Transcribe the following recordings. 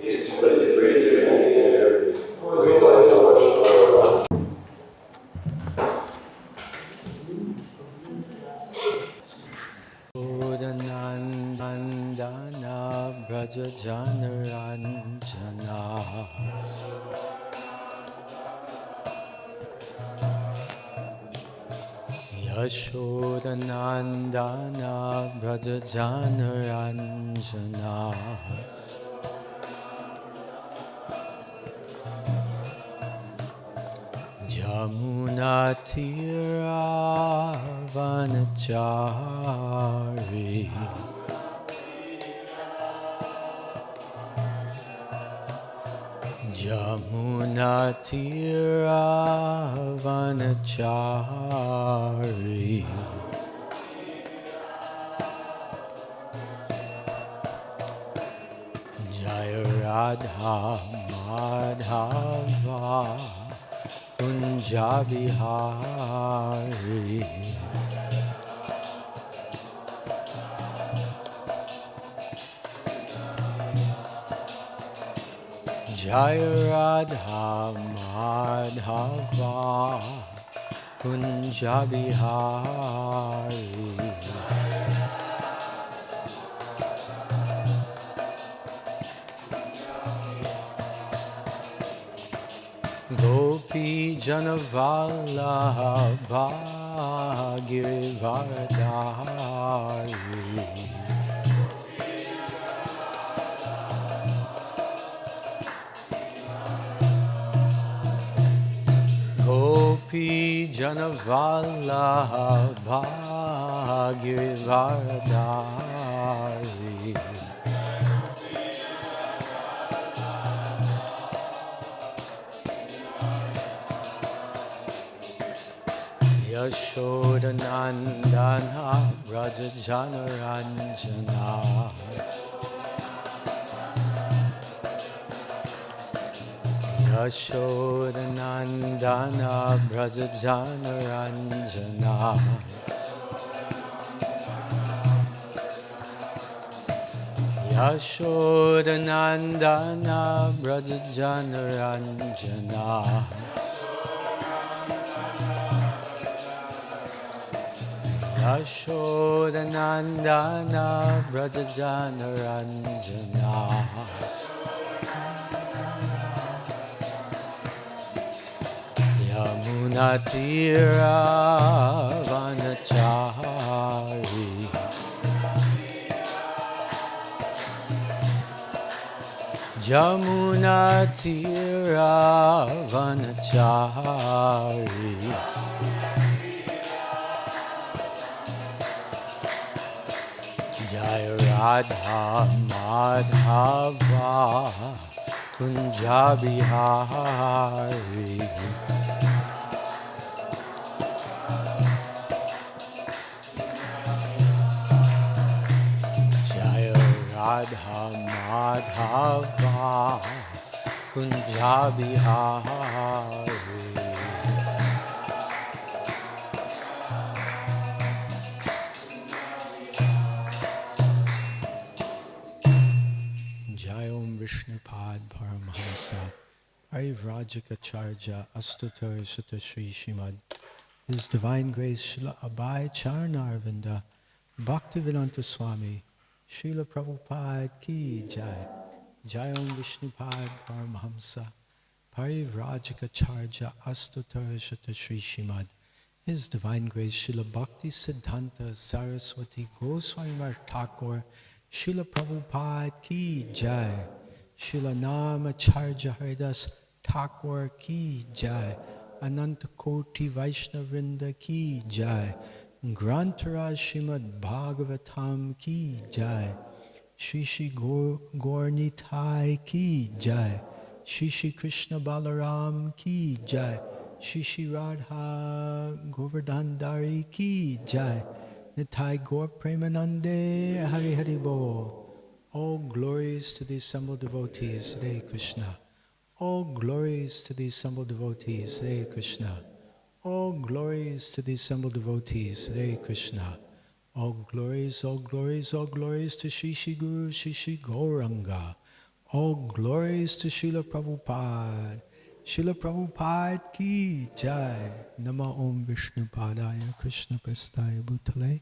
But if we do realize how much more Nandana Braja Janaranjana Yashodanandana Braja Janaranjana Jamuna Tira Vanachari Jamuna Tira Vanachari Jaya Radha Madhava Kunjabihari Jaya Radha Madhava Kunjabihari Gopi Janavallabha Girivardhari Gopi Janavallabha Girivardhari Yashodanandana Braja Janaranjana Yashodanandana Braja Janaranjana Yashodanandana Braja Janaranjana Yashodanandana Braja Janaranjana Yamuna Tira Vanachari Jamuna Tira Vanachari Jaya Radha Madhava Kunjabihari Jaya Radha Madhava Kunjabihari Jayom Vishnupad Paramahamsa Parivrajikacharya Astutar Sutta Sri Srimad His Divine Grace Srila Abhay Charnarvinda Bhaktivedanta Swami Srila Prabhupada Ki Jai Jayom Vishnupad Paramahamsa Parivrajikacharya Astutar Sutta Sri Srimad His Divine Grace Srila Bhakti Siddhanta Saraswati Goswami Maharaj Thakur Srila Prabhupada Ki Jai Srila Namacharya Haridas Thakur Ki Jai Ananta Koti Vaishnavrinda Ki Jai Grantaraj Srimad Bhagavatam Ki Jai Shri Shri Gaurnitai Ki Jai Shri Shri Krishna Balaram Ki Jai Shri Shri Radha Govardhandari Ki Jai Nitai Gaur Premanande Hari Hari Bol. All glories to the assembled devotees, Hare Krishna. All glories to the assembled devotees, Hare Krishna. All glories to the assembled devotees, Hare Krishna. All glories, all glories, all glories to Shri Shri Guru, Shri Shri Gauranga. All glories to Srila Prabhupada. Srila Prabhupada ki jai. Nama Om Vishnu Padaya Krishna Prastaya Bhutale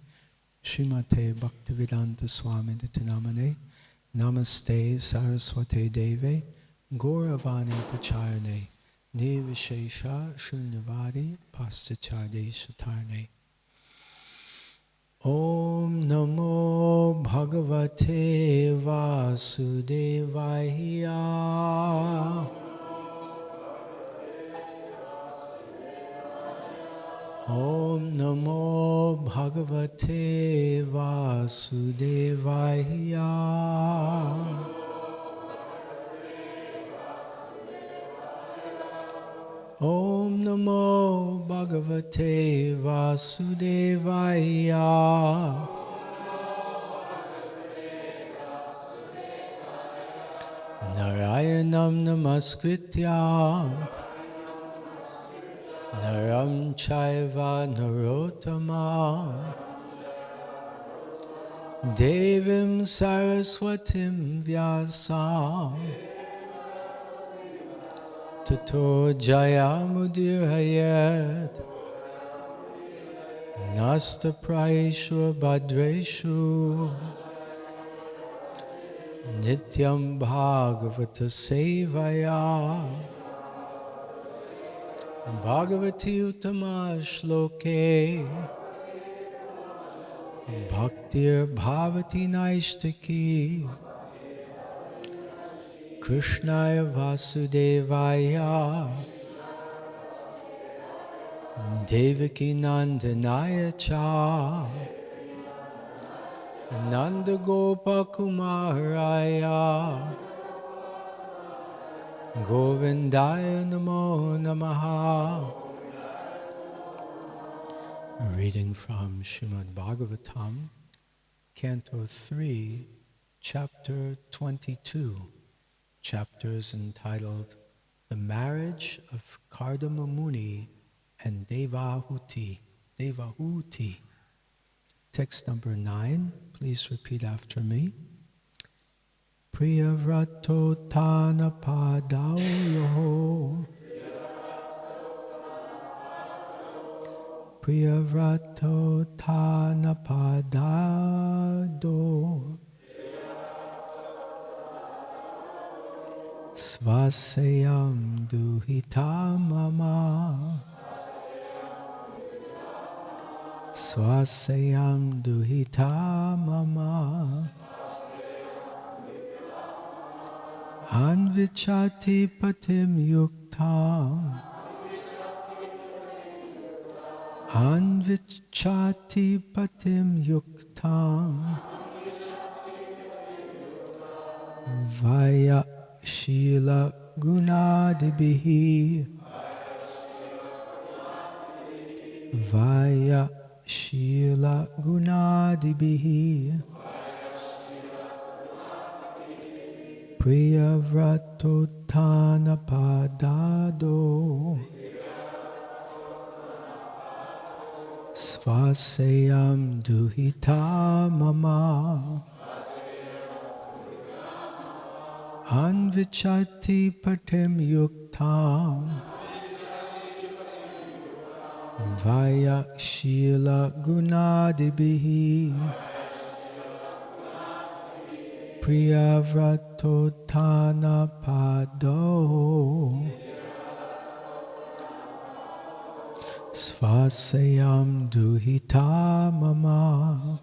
Srimate Bhaktivedanta Swami Nitinamane Namaste Saraswate Deve Gauravani Pacharane Nivishesha Shunyavadi Pastichade Shatarne. Om Namo Bhagavate Vasudevaya. Om Namo Bhagavate Vasudevaya. Om Namo Bhagavate Vasudevaya. Narayanam Namaskritya Naram Chaiva Narottama Devim Saraswatim Vyasam Tato Jayamudirayat Nasta Praeshu Bhadreshu Nityam Bhagavata Sevaya Bhagavati Uttama Shloke Bhaktir Bhavati Naishtaki Krishnaya Vasudevaya Devaki Nandanaya Cha Nanda Gopa Kumaraya Govindaya Namo Namaha. Reading from Srimad Bhagavatam, Canto 3, Chapter 22, chapters entitled The Marriage of Kardama Muni and Devahuti. Text number 9, please repeat after me. Priyavrato Tana Padao Priyavrato Tana Padado Svasayam Duhita Mama Swasayam Duhita Mama Anvichati Patim Yuktam Anvichati Patim Yuktam Vaya Shila Gunadibihi Vaya Shila Gunadibihi Priyavrato Tana Padado Svasayam Duhita Mama Anvichati Patim Yuktam Vaya Shila Gunadibihi Priyavrato Tana Pado Svasayam Duhita Mama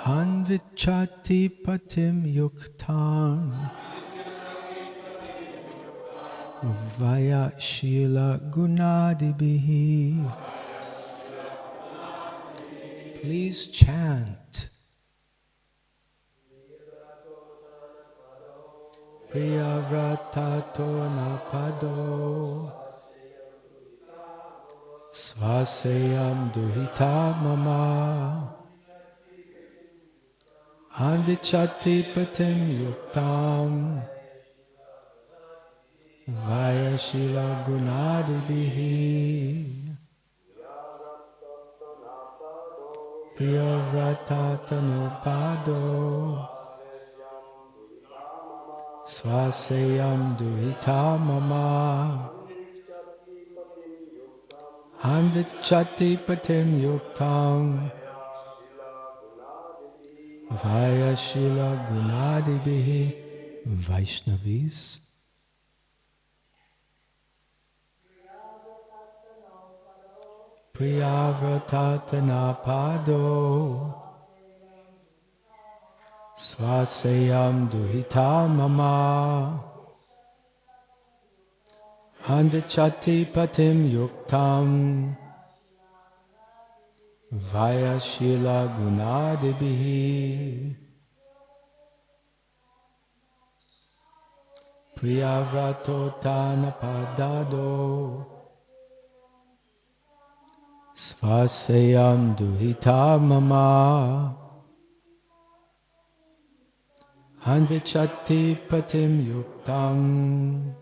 Anvichati Patim Yuktam Vaya Shila Gunadibihi. Please chant. Priyavratato napado Svasayam Duhita Mama Anvichati Patim Yuktam Vaya Shila Gunadibihi Priyavratato napado Swaseyam duhita mama. Anvichati patim yuktam. Vaya Shila Gunadibihi Vaishnavis. Priyavratatana Pado Swaseyam Duhita Mama Anvichati Patim Yuktam Vaya Shila Gunadibihi Priyavratotana Padado Swaseyam Duhita Mama Anvichati Patim Yuktam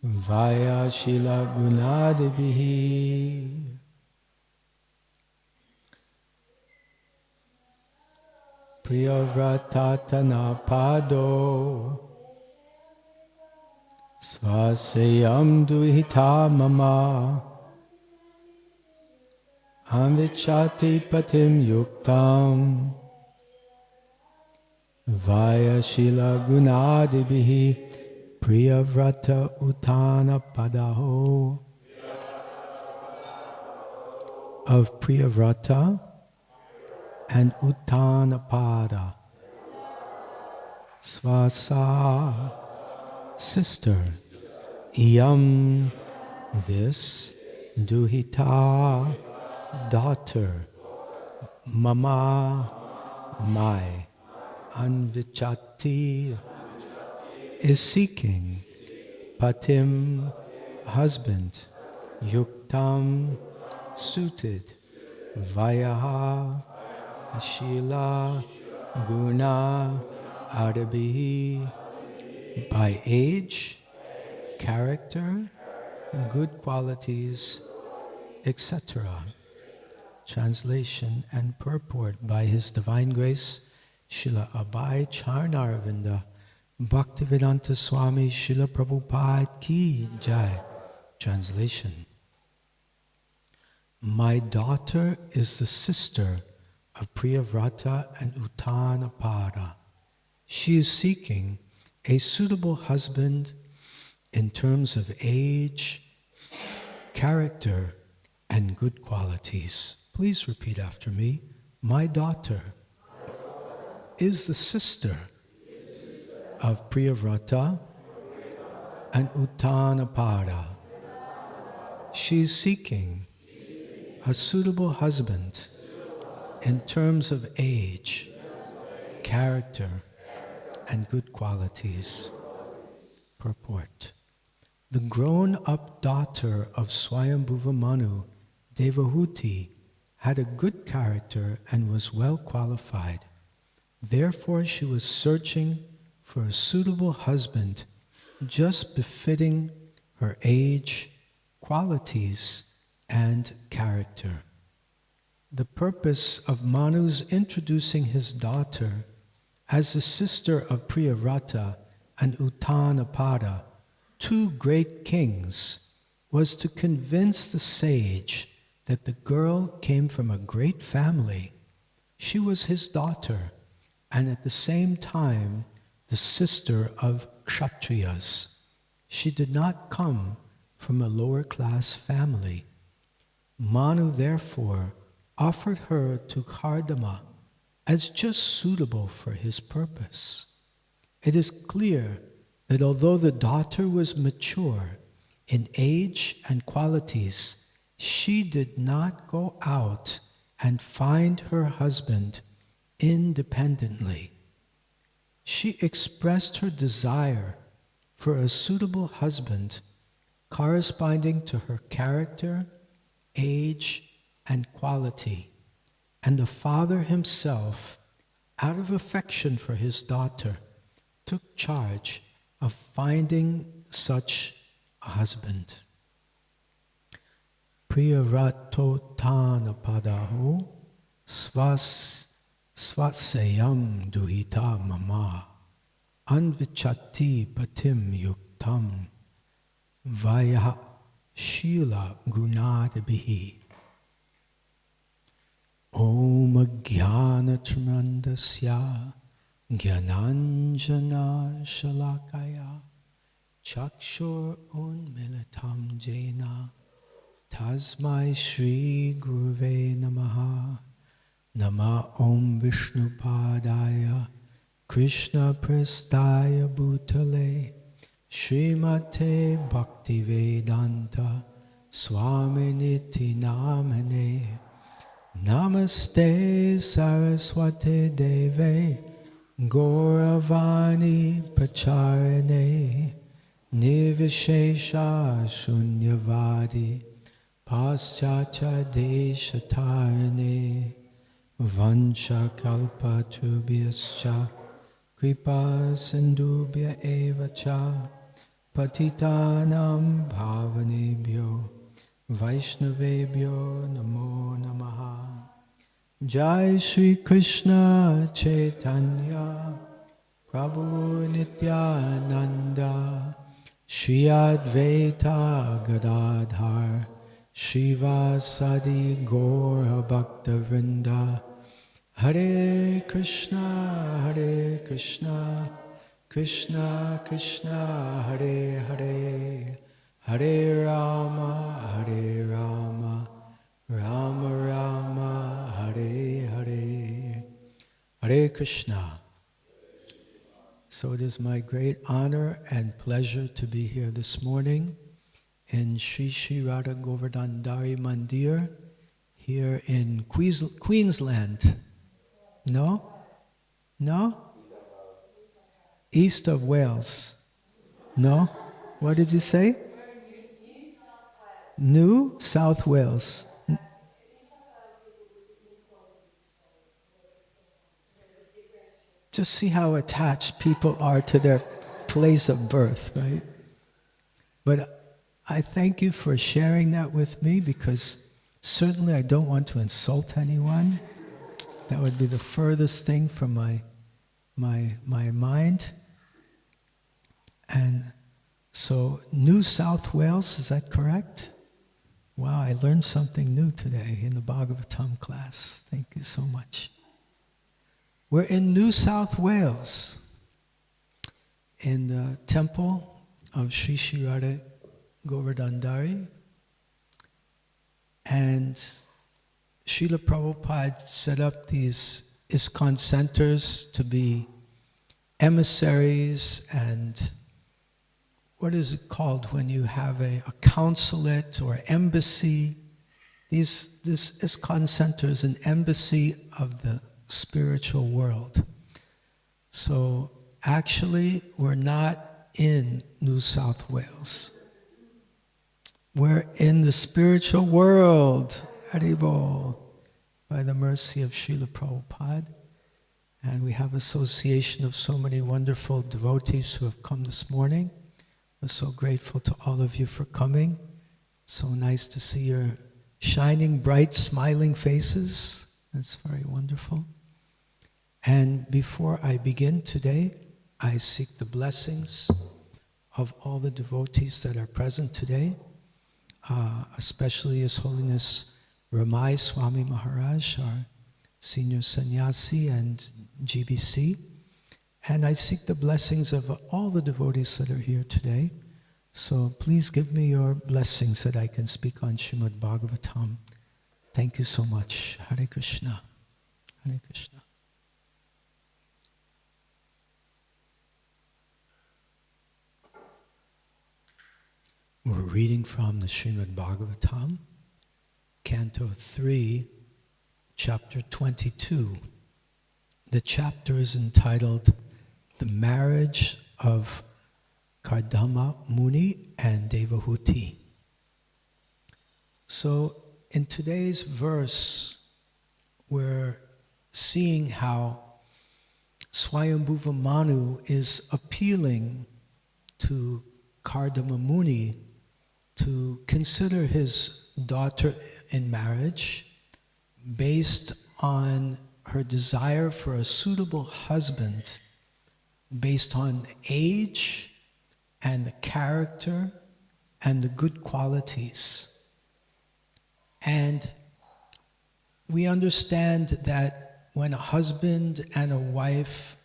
Vaya Shila Gunadibihi Priyavratatana Pado Swaseyam Duhita Mama Anvichati Patim Yuktam Vaya Shila Gunadibihi Priyavrata Uttana Padaho. Of Priyavrata and Uttana Pada. Swasa, sister. Iyam, this. Duhita, daughter. Mama, my. Anvichati is seeking. Patim, husband. Yuktam, suited. Vayaha, Shila, Guna, Adabihi, by age, character, good qualities, etc. Translation and purport by His Divine Grace, Srila Abhay Charnaravinda, Bhaktivedanta Swami Srila Prabhupada Ki Jai. Translation. My daughter is the sister of Priyavrata and Uttanapada. She is seeking a suitable husband in terms of age, character, and good qualities. Please repeat after me. My daughter is the sister of Priyavrata and Uttanapada. She is seeking a suitable husband in terms of age, character, and good qualities. Purport. The grown-up daughter of Swayambhuva Manu, Devahuti, had a good character and was well qualified. Therefore, she was searching for a suitable husband just befitting her age, qualities, and character. The purpose of Manu's introducing his daughter as the sister of Priyavrata and Uttanapada, two great kings, was to convince the sage that the girl came from a great family. She was his daughter, and at the same time the sister of Kshatriyas. She did not come from a lower class family. Manu therefore offered her to Kardama as just suitable for his purpose. It is clear that although the daughter was mature in age and qualities, she did not go out and find her husband independently. She expressed her desire for a suitable husband corresponding to her character, age, and quality, and the father himself, out of affection for his daughter, took charge of finding such a husband. Priyavratottana padaho swaseyam duhita mama. anvichati patim yuktam vaya shila gunadabhihi. Om Jnana Tremendasya Jnananjana Shalakaya Chakshur Unmilitam Jena Tasmai Shri Guruve Namaha. Nama Om Vishnupadaya Krishna Prestaya Bhutale Srimate Bhaktivedanta Swami Niti Namane. Namaste Saraswate Deve Gauravani Pacharane Nivishesha Shunyavadi Paschacha Deshatarane Vancha Kalpatubhyascha Kripa Sindhubhya Evacha Patitanam Bhavanebhyo Vaishnavebhyo Namo Namaha. Jai Shri Krishna Chaitanya Prabhu Nityananda Shri Advaita Gadadhar Shivasadi Gaura Bhakta Vrinda. Hare Krishna Krishna Krishna Hare Hare Hare Rama Rama Rama Hare Hare. Hare Krishna. So it is my great honor and pleasure to be here this morning in Sri Sri Radha Govardhan Dari Mandir here in Queensland. No? No? East of Wales. No? What did you say? New South Wales. Just see how attached people are to their place of birth, right? But I thank you for sharing that with me, because certainly I don't want to insult anyone. That would be the furthest thing from my mind. And so, New South Wales, is that correct? Wow, I learned something new today in the Bhagavatam class. Thank you so much. We're in New South Wales, in the temple of Sri Sri Radha Govardhan Dari. And Srila Prabhupada set up these ISKCON centers to be emissaries and what is it called when you have a consulate or embassy? This ISKCON center is an embassy of the spiritual world. So actually, we're not in New South Wales. We're in the spiritual world, Haribol, by the mercy of Srila Prabhupada. And we have association of so many wonderful devotees who have come this morning. We're so grateful to all of you for coming. So nice to see your shining, bright, smiling faces. That's very wonderful. And before I begin today, I seek the blessings of all the devotees that are present today, especially His Holiness Ramai Swami Maharaj, our senior sannyasi and GBC. And I seek the blessings of all the devotees that are here today. So please give me your blessings that I can speak on Srimad Bhagavatam. Thank you so much. Hare Krishna. Hare Krishna. We're reading from the Srimad Bhagavatam, Canto 3, Chapter 22. The chapter is entitled The Marriage of Kardama Muni and Devahuti. So in today's verse, we're seeing how Swayambhuva Manu is appealing to Kardama Muni to consider his daughter in marriage based on her desire for a suitable husband based on age and the character and the good qualities. And we understand that when a husband and a wife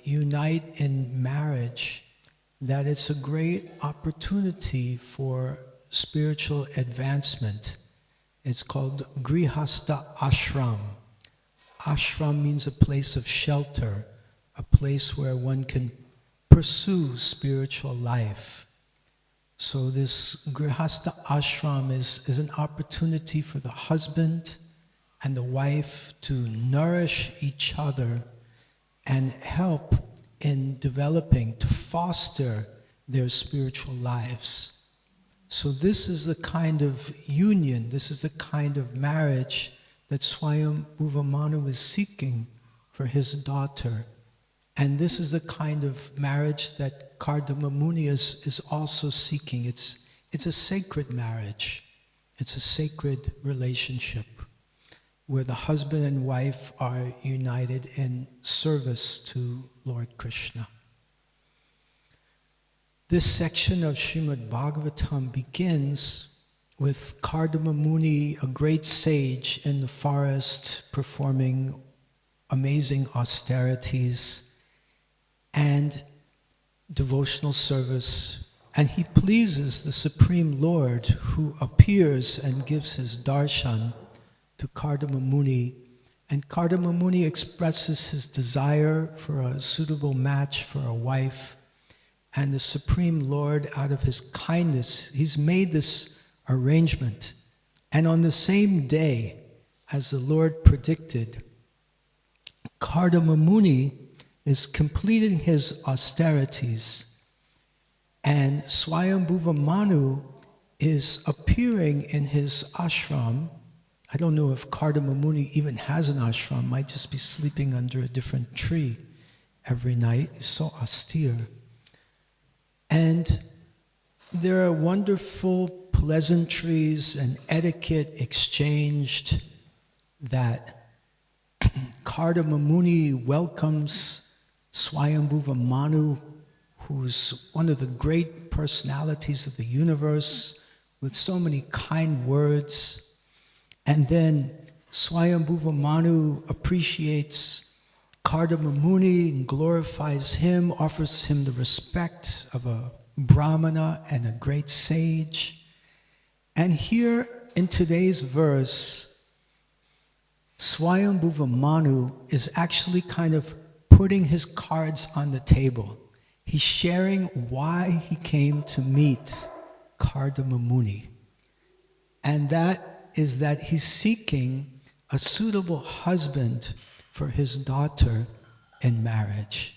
unite in marriage, that it's a great opportunity for spiritual advancement. It's called Grihastha Ashram. Ashram means a place of shelter, a place where one can pursue spiritual life. So this Grihastha Ashram is an opportunity for the husband and the wife to nourish each other and help in developing, to foster their spiritual lives. So this is the kind of union, this is the kind of marriage that Swayambhuva Manu is seeking for his daughter. And this is the kind of marriage that Kardama Muni is also seeking. It's a sacred marriage. It's a sacred relationship where the husband and wife are united in service to Lord Krishna. This section of Srimad Bhagavatam begins with Kardama Muni, a great sage in the forest, performing amazing austerities and devotional service. And he pleases the Supreme Lord, who appears and gives his darshan to Kardama Muni. And Kardama Muni expresses his desire for a suitable match for a wife. And the Supreme Lord, out of his kindness, he's made this arrangement. And on the same day, as the Lord predicted, Kardama Muni is completing his austerities, and Swayambhuva Manu is appearing in his ashram. I don't know if Kardama Muni even has an ashram, might just be sleeping under a different tree every night. He's so austere. And there are wonderful pleasantries and etiquette exchanged that Kardama Muni welcomes Swayambhuva Manu, who's one of the great personalities of the universe, with so many kind words. And then Swayambhuva Manu appreciates Kardama Muni and glorifies him, offers him the respect of a brahmana and a great sage. And here in today's verse, Swayambhuva Manu is actually kind of putting his cards on the table. He's sharing why he came to meet Kardama Muni. And that is that he's seeking a suitable husband for his daughter in marriage.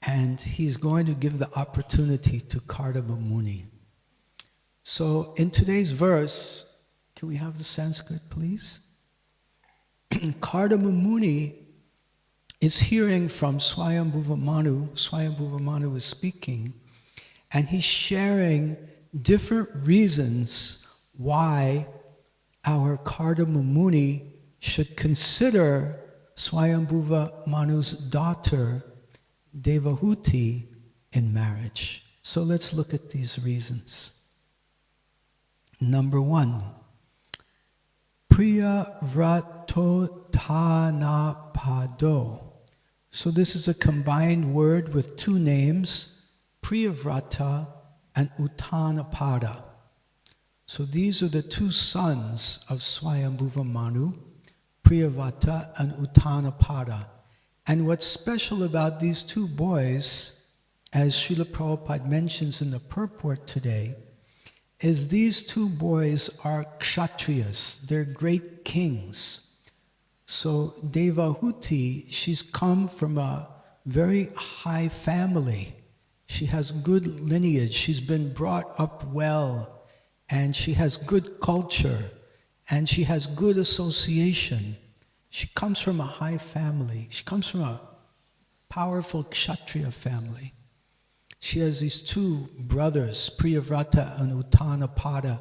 And he's going to give the opportunity to Kardama Muni. So in today's verse, can we have the Sanskrit, please? Kardama Muni is hearing from Swayambhuva Manu. Swayambhuva Manu is speaking, and he's sharing different reasons why our Kardama Muni should consider Swayambhuva Manu's daughter, Devahuti, in marriage. So let's look at these reasons. Number 1, Priya Vratothanapado. So this is a combined word with two names, Priyavrata and Uttanapada. So these are the two sons of Swayambhuva Manu, Priyavrata and Uttanapada. And what's special about these two boys, as Srila Prabhupada mentions in the purport today, is these two boys are kshatriyas, they're great kings. So Devahuti, she's come from a very high family. She has good lineage, she's been brought up well, and she has good culture, and she has good association. She comes from a high family. She comes from a powerful kshatriya family. She has these two brothers, Priyavrata and Uttanapada,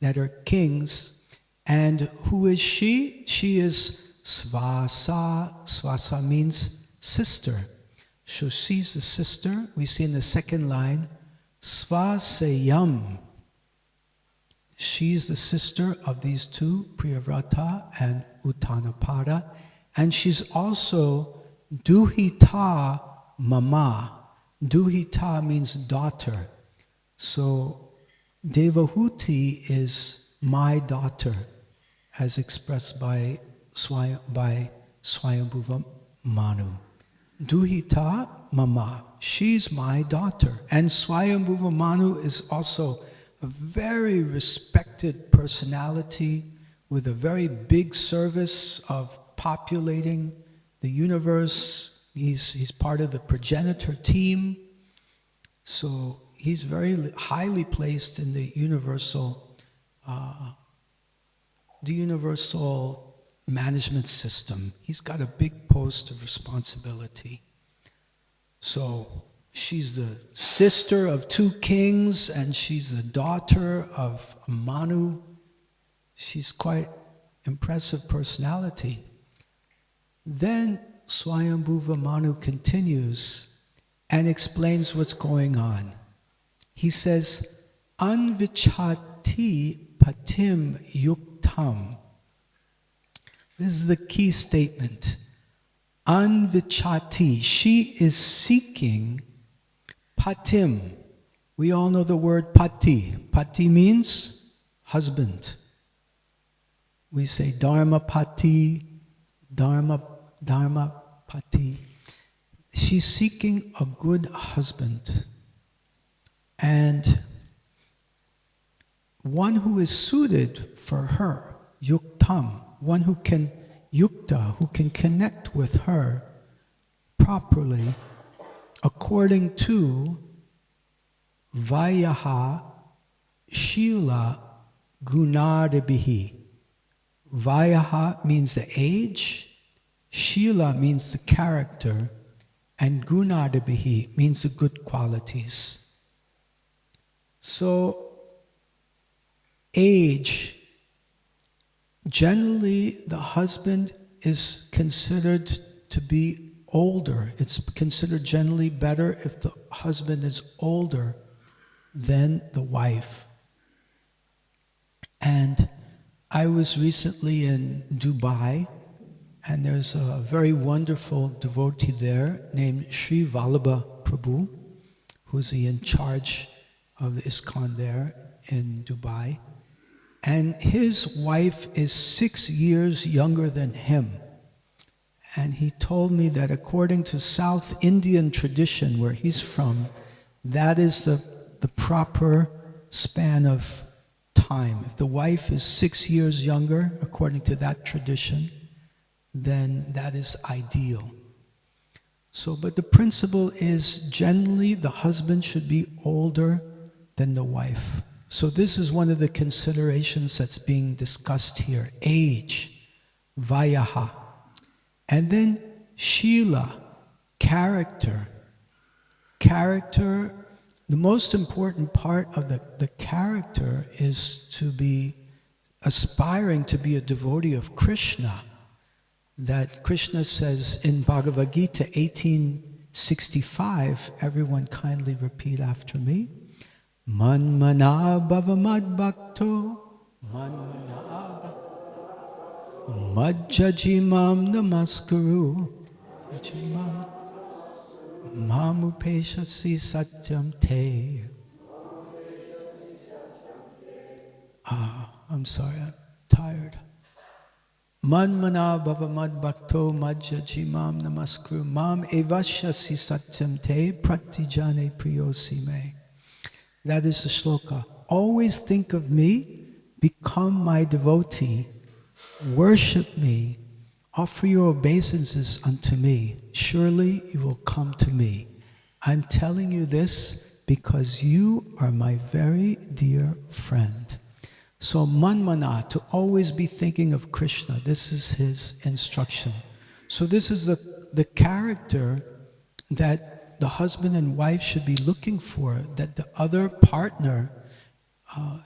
that are kings. And who is she? She is Svasa. Svasa means sister. So she's the sister. We see in the second line, Svaseyam. She's the sister of these two, Priyavrata and Uttanapada. And she's also Duhita Mama. Duhita means daughter. So Devahuti is my daughter, as expressed by Swayambhuva Manu. Duhita Mama, she's my daughter. And Swayambhuva Manu is also a very respected personality with a very big service of populating the universe. He's part of the progenitor team. So he's very highly placed in the universal management system. He's got a big post of responsibility. So she's the sister of two kings and she's the daughter of Manu. She's quite impressive personality. Then Swayambhuva Manu continues and explains what's going on. He says, Anvichati patim yuktam. This is the key statement. Anvichati, she is seeking patim. We all know the word pati. Pati means husband. We say dharma pati, dharma pati. She's seeking a good husband. And one who is suited for her, yuktam, one who can connect with her properly according to Vayaha Shila Gunadabihi. Vayaha means the age, Shila means the character, and Gunadabihi means the good qualities. So, age, generally the husband is considered to be older. It's considered generally better if the husband is older than the wife. And I was recently in Dubai, and there's a very wonderful devotee there named Sri Vallabha Prabhu, who's in charge of the ISKCON there in Dubai. And his wife is 6 years younger than him. And he told me that according to South Indian tradition, where he's from, that is the proper span of time. If the wife is 6 years younger, according to that tradition, then that is ideal. So, but the principle is generally the husband should be older than the wife. So this is one of the considerations that's being discussed here. Age, vayaha. And then shila, character. Character, the most important part of the character is to be aspiring to be a devotee of Krishna. That Krishna says in Bhagavad Gita 1865, everyone kindly repeat after me. Manmana bhavamad bhakto, manmana majjajimam namaskaru, mamupeshasi satyam te. I'm sorry, I'm tired. Manmana bhavamad bhakto majjajimam namaskaru, mam evashyasi satyam te pratijane priyosi me. That is the shloka. Always think of me, become my devotee, worship me, offer your obeisances unto me. Surely you will come to me. I'm telling you this because you are my very dear friend. So manmana, to always be thinking of Krishna, this is his instruction. So this is the character that the husband and wife should be looking for, that the other partner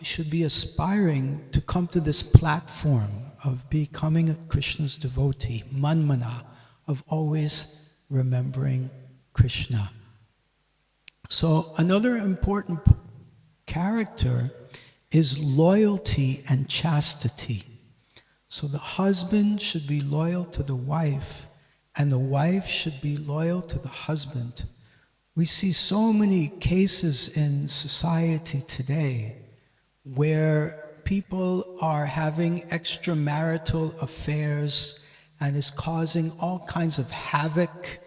should be aspiring to come to this platform of becoming a Krishna's devotee, manmana, of always remembering Krishna. So another important character is loyalty and chastity. So the husband should be loyal to the wife, and the wife should be loyal to the husband. We see so many cases in society today where people are having extramarital affairs and is causing all kinds of havoc.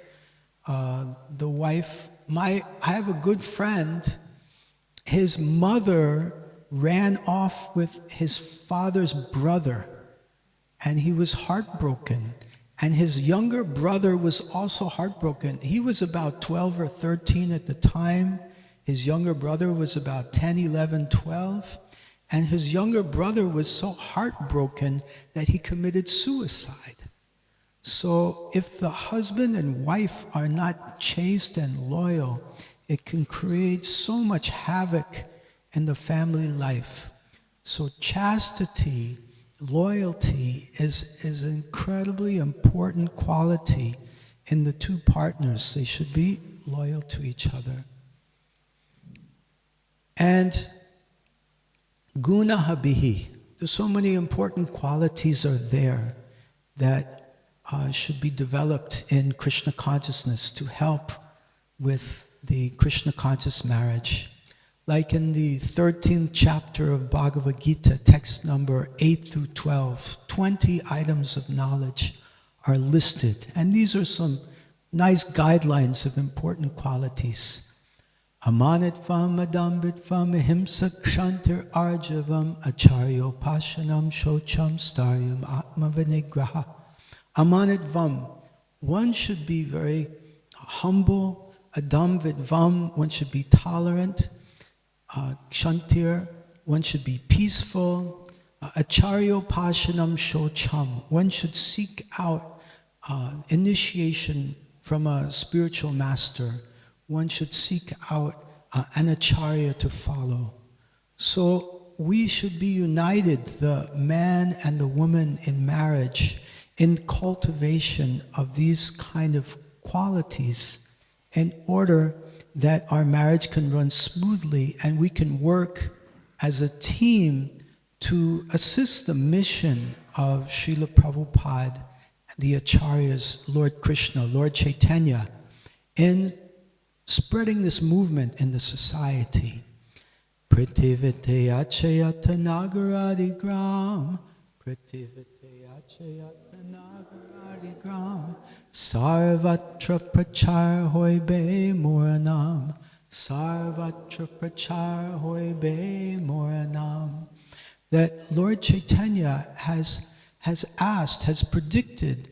The wife, I have a good friend, his mother ran off with his father's brother, and he was heartbroken. And his younger brother was also heartbroken. He was about 12 or 13 at the time. His younger brother was about 10, 11, 12. And his younger brother was so heartbroken that he committed suicide. So if the husband and wife are not chaste and loyal, it can create so much havoc in the family life. So chastity, loyalty is an incredibly important quality in the two partners. They should be loyal to each other. And gunaha bihi. There's so many important qualities are there that should be developed in Krishna consciousness to help with the Krishna conscious marriage. Like in the 13th chapter of Bhagavad Gita, text number 8 through 12, 20 items of knowledge are listed. And these are some nice guidelines of important qualities. Amanitvam, adambitvam, ahimsa, kshantir, arjavam, acharyo, pashanam, shocham, staryam, atmavinigraha. Amanitvam, one should be very humble. Adamvidvam, one should be tolerant. Kshantir, one should be peaceful. Acharyo pashanam shocham, one should seek out initiation from a spiritual master. One should seek out an acharya to follow. So we should be united, the man and the woman in marriage, in cultivation of these kind of qualities in order that our marriage can run smoothly and we can work as a team to assist the mission of Srila Prabhupada, the Acharyas, Lord Krishna, Lord Chaitanya, in spreading this movement in the society. Pritivite achayata nagaradi gram, pritivite achayata nagaradi gram, sarvatra prachar hoibe moranam, sarvatra prachar hoibe moranam. That Lord Chaitanya has asked, has predicted,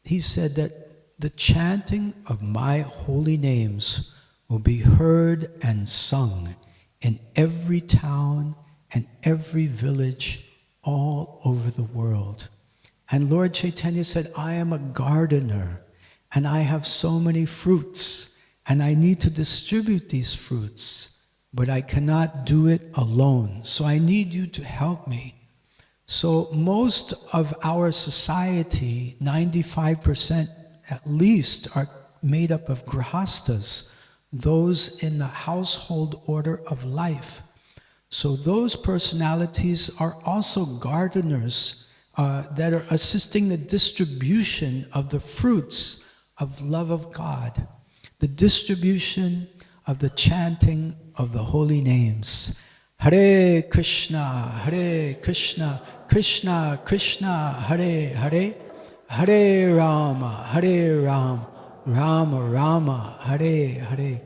he said that the chanting of my holy names will be heard and sung in every town and every village all over the world. And Lord Chaitanya said, I am a gardener and I have so many fruits and I need to distribute these fruits, but I cannot do it alone. So I need you to help me. So most of our society, 95% at least, are made up of grihastas, those in the household order of life. So those personalities are also gardeners that are assisting the distribution of the fruits of love of God, the distribution of the chanting of the holy names. Hare Krishna, Krishna Krishna, Hare Hare, Hare Rama, Rama Rama, Hare Hare.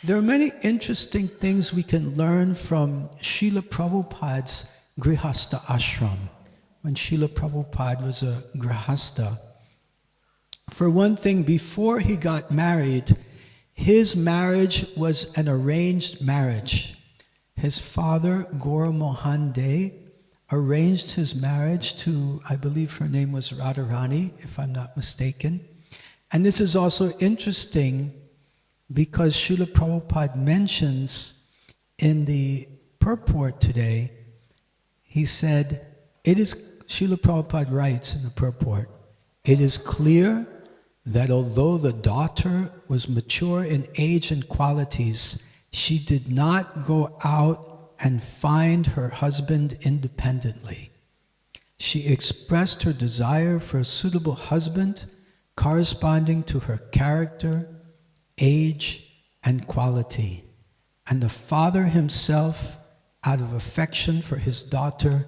There are many interesting things we can learn from Srila Prabhupada's Grihastha ashram, when Srila Prabhupada was a Grihastha. For one thing, before he got married, his marriage was an arranged marriage. His father, Gaura Mohan De, arranged his marriage to, I believe her name was Radharani, if I'm not mistaken. And this is also interesting because Srila Prabhupada mentions in the purport today, he said, Srila Prabhupada writes in the purport, it is clear that although the daughter was mature in age and qualities, she did not go out and find her husband independently. She expressed her desire for a suitable husband corresponding to her character, age, and quality. And the father himself, out of affection for his daughter,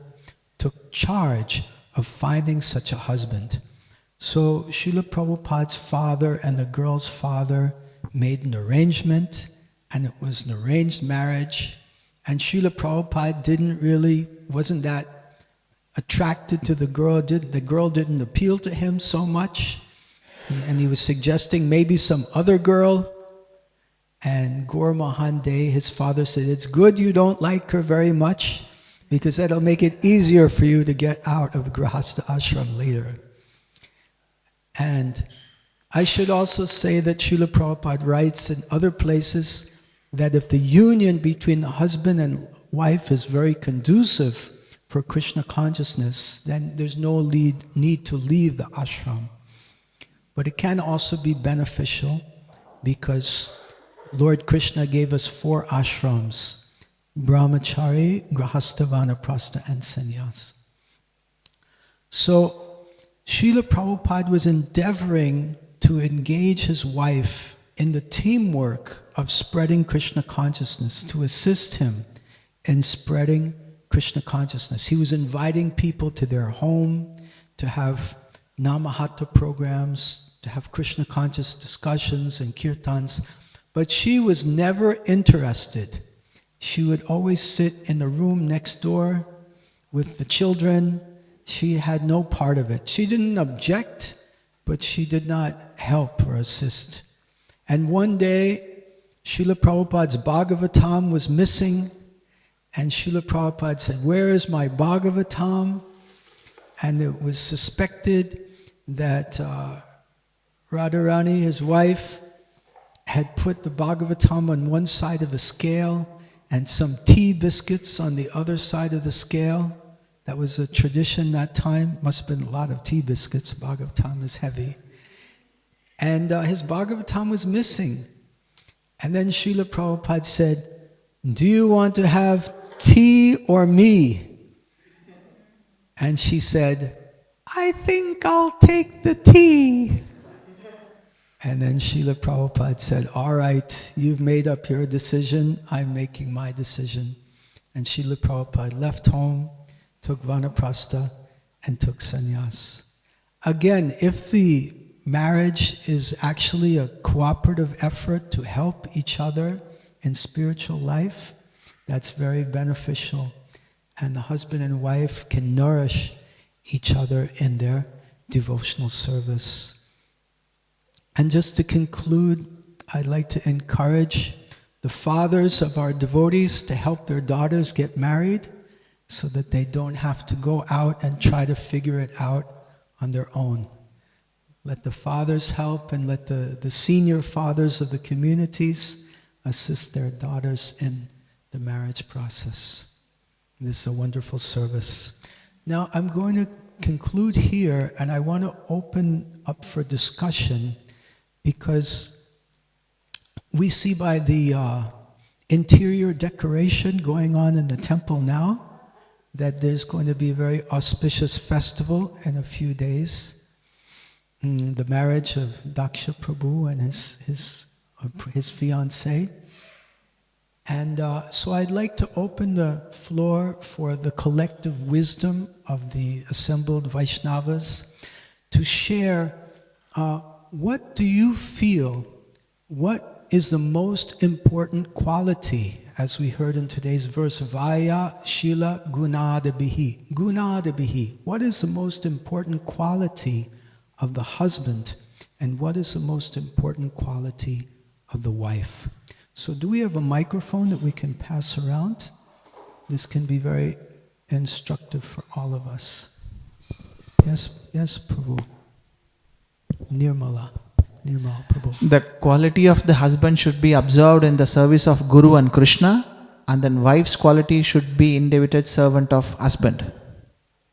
took charge of finding such a husband. So Srila Prabhupada's father and the girl's father made an arrangement, and it was an arranged marriage. And Srila Prabhupada wasn't that attracted to the girl. The girl didn't appeal to him so much. And he was suggesting maybe some other girl. And Gaur Mohan De, his father, said, it's good you don't like her very much, because that'll make it easier for you to get out of Grihastha ashram later. And I should also say that Srila Prabhupada writes in other places that if the union between the husband and wife is very conducive for Krishna consciousness, then there's no need to leave the ashram. But it can also be beneficial because Lord Krishna gave us 4 ashrams: brahmachari, grahastha, vanaprastha, and sannyas. So Srila Prabhupada was endeavoring to engage his wife in the teamwork of spreading Krishna consciousness, to assist him in spreading Krishna consciousness. He was inviting people to their home to have Namahatta programs, to have Krishna conscious discussions and kirtans, but she was never interested. She would always sit in the room next door with the children. She had no part of it. She didn't object, but she did not help or assist. And one day, Srila Prabhupada's Bhagavatam was missing, and Srila Prabhupada said, "Where is my Bhagavatam?" And it was suspected that Radharani, his wife, had put the Bhagavatam on one side of the scale and some tea biscuits on the other side of the scale. That was a tradition that time. Must have been a lot of tea biscuits. Bhagavatam is heavy. And his Bhagavatam was missing. And then Srila Prabhupada said, "Do you want to have tea or me?" And she said, "I think I'll take the tea." And then Srila Prabhupada said, "All right, you've made up your decision, I'm making my decision." And Srila Prabhupada left home, took vanaprastha, and took sannyas. Again, if the marriage is actually a cooperative effort to help each other in spiritual life, that's very beneficial. And the husband and wife can nourish each other in their devotional service. And just to conclude, I'd like to encourage the fathers of our devotees to help their daughters get married so that they don't have to go out and try to figure it out on their own. Let the fathers help, and let the senior fathers of the communities assist their daughters in the marriage process. This is a wonderful service. Now I'm going to conclude here, and I want to open up for discussion, because we see by the interior decoration going on in the temple now that there's going to be a very auspicious festival in a few days. The marriage of Daksha Prabhu and his fiancée. And so I'd like to open the floor for the collective wisdom of the assembled Vaishnavas to share what do you feel, what is the most important quality, as we heard in today's verse, Vaya Shila Gunadabihi. Gunadabihi. What is the most important quality of the husband, and what is the most important quality of the wife? So do we have a microphone that we can pass around? This can be very instructive for all of us. Yes, Prabhu. Nirmal Prabhu. The quality of the husband should be observed in the service of Guru and Krishna, and then wife's quality should be indevoted servant of husband.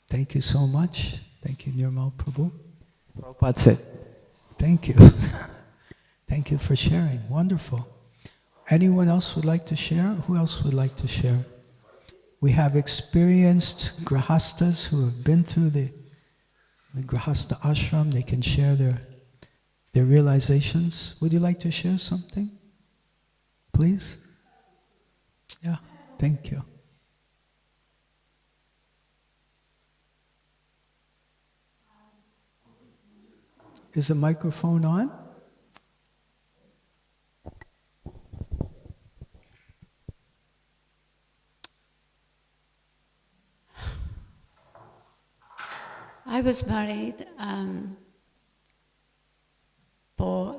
Thank you so much. Thank you, Nirmal Prabhu. Prabhupada said. Thank you. Thank you for sharing. Wonderful. Anyone else would like to share? Who else would like to share? We have experienced grahastas who have been through the grahasta ashram. They can share their realizations. Would you like to share something? Please? Yeah, thank you. Is the microphone on? I was married for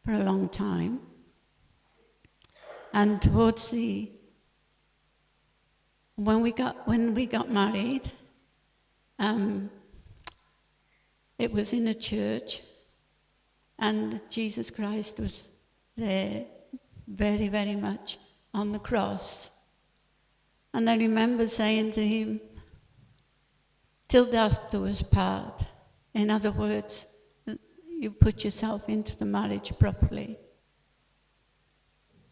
a long time, and towards when we got married, it was in a church, and Jesus Christ was there, very, very much on the cross. And I remember saying to him, till death do us part. In other words, you put yourself into the marriage properly.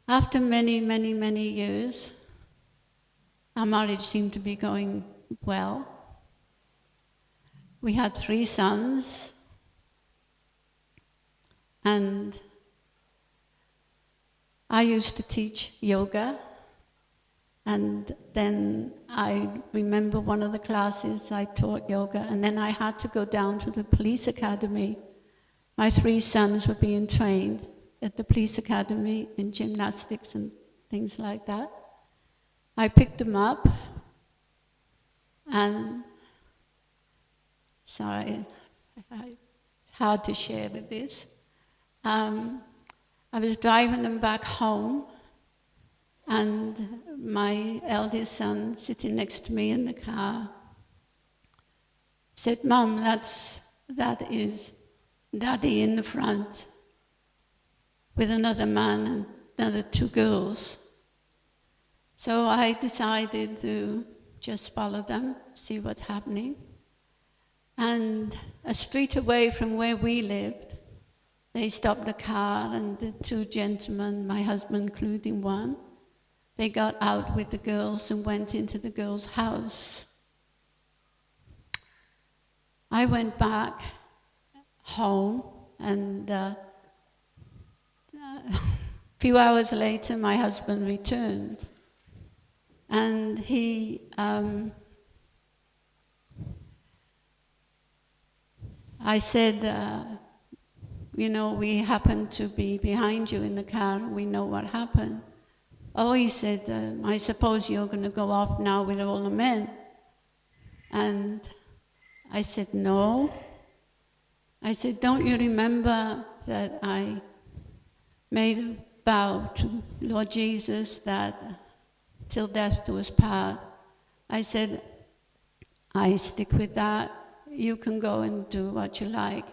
After many, many, many years, our marriage seemed to be going well. We had 3 sons, and I used to teach yoga. And then I remember one of the classes I taught yoga, and then I had to go down to the police academy. My 3 sons were being trained at the police academy in gymnastics and things like that. I picked them up, and sorry, hard to share with this. I was driving them back home, and my eldest son, sitting next to me in the car, said, "Mum, that is Daddy in the front with another man and another 2 girls." So I decided to just follow them, see what's happening. And a street away from where we lived, they stopped the car, and the 2 gentlemen, my husband including one, they got out with the girls and went into the girls' house. I went back home, and a few hours later my husband returned, and I said, we happened to be behind you in the car, we know what happened. Oh, he said, I suppose you're going to go off now with all the men. And I said, no. I said, don't you remember that I made a vow to Lord Jesus that till death do us part? I said, I stick with that. You can go and do what you like.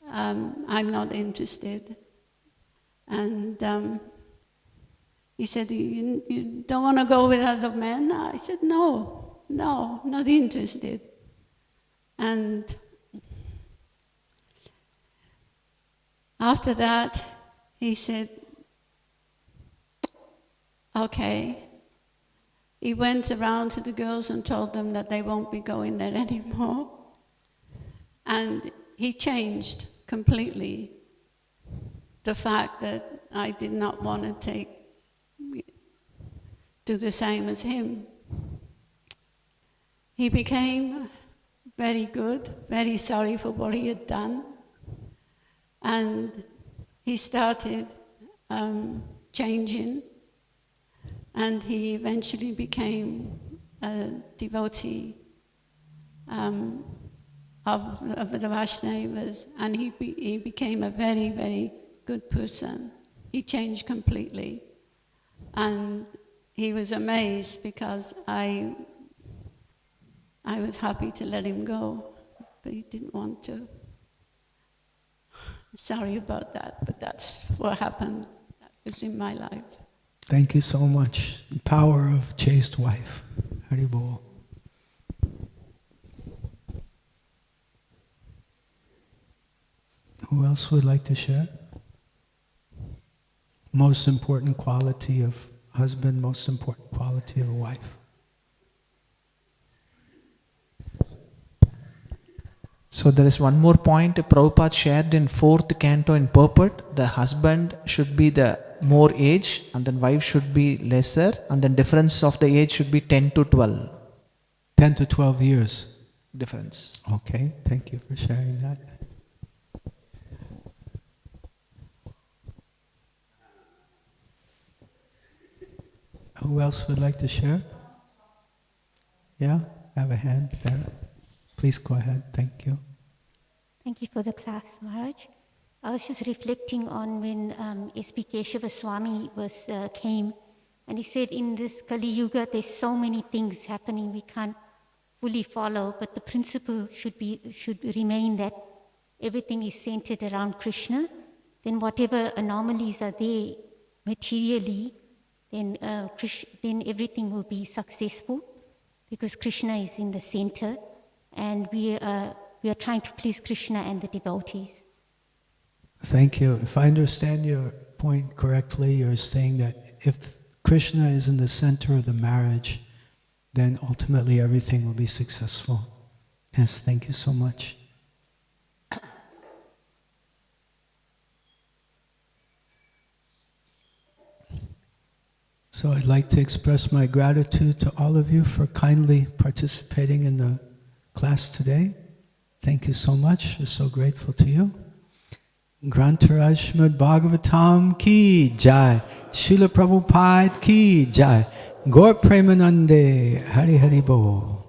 I'm not interested. And he said, you don't want to go with other men? I said, no, not interested. And after that, he said, okay. He went around to the girls and told them that they won't be going there anymore. And he changed completely the fact that I did not want to do the same as him. He became very good, very sorry for what he had done. And he started changing. And he eventually became a devotee of the Vaishnavas, and he became a very, very good person. He changed completely, and he was amazed because I was happy to let him go, but he didn't want to. Sorry about that, but that's what happened. That was in my life. Thank you so much. The power of chaste wife. Hari Bol. Who else would like to share? Most important quality of husband, most important quality of a wife. So there is one more point Prabhupada shared in 4th canto in Purport. The husband should be the more age and then wife should be lesser, and then difference of the age should be 10 to 12. 10 to 12 years. Difference. Okay, thank you for sharing that. Who else would like to share? Yeah, I have a hand there. Please go ahead, thank you. Thank you for the class, Maharaj. I was just reflecting on when S.P. Keshava Swami came, and he said in this Kali Yuga there's so many things happening we can't fully follow, but the principle should remain that everything is centered around Krishna. Then whatever anomalies are there materially, then everything will be successful because Krishna is in the center, and we are trying to please Krishna and the devotees. Thank you. If I understand your point correctly, you're saying that if Krishna is in the center of the marriage, then ultimately everything will be successful. Yes, thank you so much. So I'd like to express my gratitude to all of you for kindly participating in the class today. Thank you so much. We're so grateful to you. Grantaraj Srimad Bhagavatam ki jai. Srila Prabhupada ki jai. Gaur Premanande Hari Hari Bol.